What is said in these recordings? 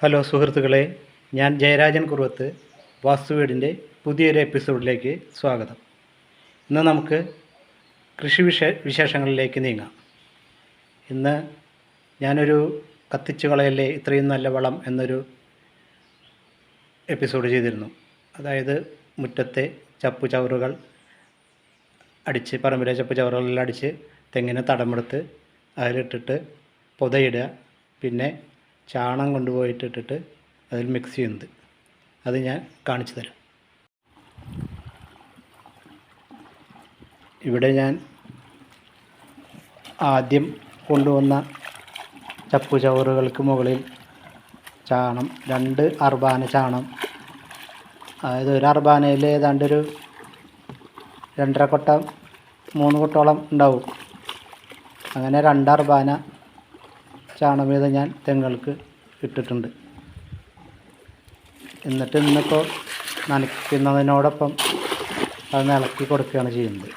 Hello സുഹൃത്തുക്കളെ, ഞാൻ ജയരാജൻ കുറുവത്ത്. വാസ്തുവീടിൻ്റെ പുതിയൊരു എപ്പിസോഡിലേക്ക് സ്വാഗതം. ഇന്ന് നമുക്ക് കൃഷി വിശേഷങ്ങളിലേക്ക് നീങ്ങാം. ഇന്ന് ഞാനൊരു കത്തിച്ചു കളയല്ലേ ഇത്രയും നല്ല വളം എന്നൊരു എപ്പിസോഡ് ചെയ്തിരുന്നു. അതായത് മുറ്റത്തെ ചപ്പുചവറുകൾ അടിച്ച്, പറമ്പിലെ ചപ്പുചവറുകളെല്ലാം അടിച്ച് തെങ്ങിന് തടമെടുത്ത് അതിലിട്ടിട്ട് പുതയിടുക, പിന്നെ ചാണകം കൊണ്ടുപോയിട്ടിട്ട് അതിൽ മിക്സ് ചെയ്യുന്നത്. അത് ഞാൻ കാണിച്ചു തരാം. ഇവിടെ ഞാൻ ആദ്യം കൊണ്ടുവന്ന ചപ്പുചവറുകൾക്ക് മുകളിൽ ചാണം, 2 അർബാന ചാണം, അതായത് ഒരു അർബാനയിൽ ഏതാണ്ടൊരു 2.5 കൊട്ട 3 കൊട്ടോളം ഉണ്ടാവും. അങ്ങനെ 2 അർബാന ചാണം വീതം ഞാൻ തെങ്ങുകൾക്ക് ഇട്ടിട്ടുണ്ട്. എന്നിട്ട് ഇന്നിപ്പോൾ നനയ്ക്കുന്നതിനോടൊപ്പം അത് ഇളക്കി കൊടുക്കുകയാണ് ചെയ്യുന്നത്.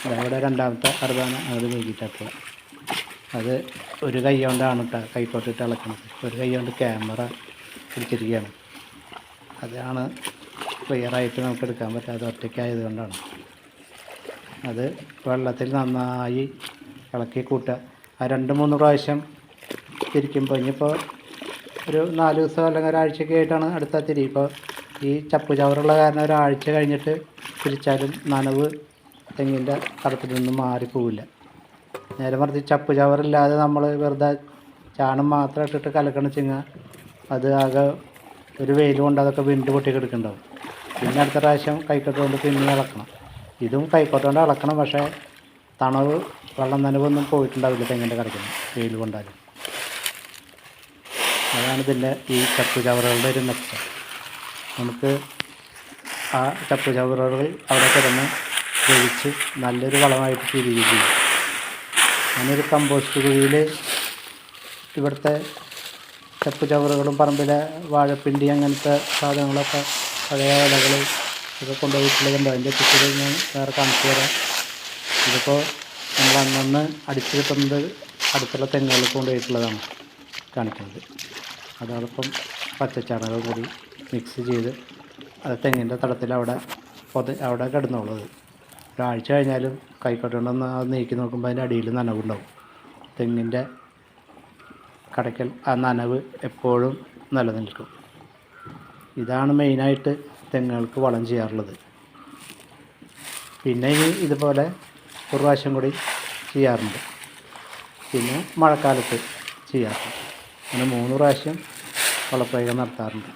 അതവിടെ 2ാമത്തെ അർബാന അത് നീക്കിയിട്ടപ്പോൾ അത് ഒരു കൈ കൊണ്ടാണ് കൈക്കോട്ടിട്ട് ഇളക്കുന്നത്. ഒരു കൈ കൊണ്ട് ക്യാമറ പിടിച്ചിരിക്കുകയാണ്. അതാണ് ക്ലിയറായിട്ട് നമുക്ക് എടുക്കാൻ പറ്റാതെ, ഒറ്റയ്ക്കായത് കൊണ്ടാണ്. അത് വെള്ളത്തിൽ നന്നായി ഇളക്കി കൂട്ടുക. ആ 2-3 പ്രാവശ്യം തിരിക്കുമ്പോൾ, ഇനിയിപ്പോൾ ഒരു 4 ദിവസം അല്ലെങ്കിൽ ഒരാഴ്ചയൊക്കെ ആയിട്ടാണ് അടുത്ത തിരി. ഇപ്പോൾ ഈ ചപ്പുചവറുള്ള കാരണം ഒരാഴ്ച കഴിഞ്ഞിട്ട് തിരിച്ചാലും നനവ് തെങ്ങിൻ്റെ തടത്തിൽ നിന്നും മാറിപ്പോവില്ല. നേരെ മറിച്ച് ചപ്പുചവറില്ലാതെ നമ്മൾ വെറുതെ ചാണം മാത്രം ഇട്ടിട്ട് കലക്കണ വെച്ചാൽ അത് ആകെ ഒരു വെയിൽ കൊണ്ട് അതൊക്കെ വിണ്ട് പൊട്ടി കിടക്കുന്നുണ്ടാവും. പിന്നെ അടുത്ത പ്രാവശ്യം കൈക്കോട്ട് കൊണ്ട് പിന്നെ ഇളക്കണം. ഇതും കൈക്കോട്ട് കൊണ്ട് ഇളക്കണം, പക്ഷേ തണവ്, വെള്ളം നനവൊന്നും പോയിട്ടുണ്ടാവില്ല തെങ്ങിൻ്റെ കടയ്ക്കുന്നു വെയിൽ കൊണ്ടാലും. അതാണ് ഇതിൻ്റെ ഈ ചപ്പുചവറുകളുടെ ഒരു മെച്ചം. നമുക്ക് ആ ചപ്പുചവറുകൾ അവിടെ കിടന്ന് വേവിച്ച് നല്ലൊരു വളമായിട്ട് തീരുകയും ചെയ്യും. അങ്ങനൊരു കമ്പോസ്റ്റ് കുഴിയിൽ ഇവിടുത്തെ ചപ്പുചവറുകളും പറമ്പിലെ വാഴപ്പിണ്ടി അങ്ങനത്തെ സാധനങ്ങളൊക്കെ, പഴയ ഇലകൾ ഒക്കെ കൊണ്ടുപോയിട്ടുള്ളതുണ്ട്. അതിൻ്റെ പിക്ചർ ഞാൻ വേറെ കാണിച്ചു തരാം. ഇതിപ്പോൾ നമ്മൾ അന്നന്ന് അടിച്ചു കിട്ടുന്നത് അടുത്തുള്ള തെങ്ങുകളിൽ കൊണ്ടുപോയിട്ടുള്ളതാണ് കാണിക്കുന്നത്. അതോടൊപ്പം പച്ചച്ചാണകം കൂടി മിക്സ് ചെയ്ത് അത് തെങ്ങിൻ്റെ തടത്തിൽ അവിടെ കിടന്നുള്ളത്. ഒരാഴ്ച കഴിഞ്ഞാലും കൈക്കോട്ടുകൊണ്ടൊന്ന് അത് നീക്കി നോക്കുമ്പോൾ അതിൻ്റെ അടിയിൽ നനവുണ്ടാവും. തെങ്ങിൻ്റെ കടയ്ക്കൽ ആ നനവ് എപ്പോഴും നിലനിൽക്കും. ഇതാണ് മെയിനായിട്ട് തെങ്ങുകൾക്ക് വളം ചെയ്യാറുള്ളത്. പിന്നെ ഇനി ഇതുപോലെ ഒരു പ്രാവശ്യം കൂടി ചെയ്യാറുണ്ട്. പിന്നെ മഴക്കാലത്ത് ചെയ്യാറുണ്ട്. അങ്ങനെ 3 പ്രാവശ്യം വളപ്രയോഗം നടത്താറുണ്ട്.